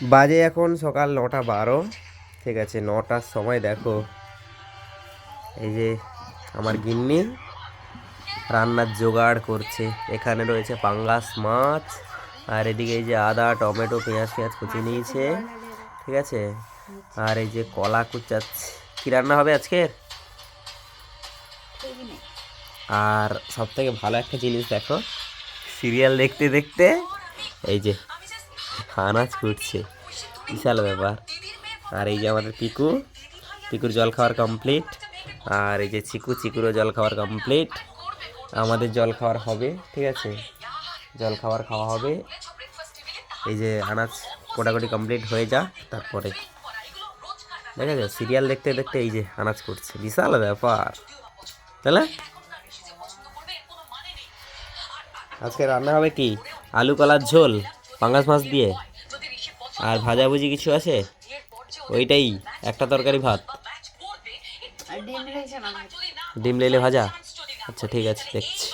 বাজে এখন সকাল 9:12। ঠিক আছে, 9টার সময় দেখো এই যে আমার গিন্নি রান্নার জোগাড় করছে। এখানে রয়েছে পাঙ্গাস মাছ, আর এদিকে এই যে আদা টমেটো পেঁয়াজ কুচি নিয়েছে। ঠিক আছে, আর এই যে কলা কুচাচ্ছে। কি রান্না হবে আজকের? আর সব থেকে ভালো একটা জিনিস দেখো, সিরিয়াল দেখতে দেখতে এই যে আনাজ কুটছে, বিশাল ব্যাপার। আর এই যে আমাদের পিকুর জল খাওয়ার কমপ্লিট, আর এই যে চিকুরও জল খাওয়ার কমপ্লিট। আমাদের জল খাওয়ার হবে, ঠিক আছে, জল খাওয়া হবে। এই যে আনাজ কোটাকুটি কমপ্লিট হয়ে যা, তারপরে দেখা যায় সিরিয়াল দেখতে দেখতে এই যে আনাজ করছে, বিশাল ব্যাপার। তাহলে আজকে রান্না হবে কি? আলু কলার ঝোল পাঙ্গাস মাছ দিয়ে, আর ভাজাভুজি কিছু আছে, ওইটাই একটা তরকারি ভাত, ডিম লেলে ভাজা। আচ্ছা ঠিক আছে, দেখছি।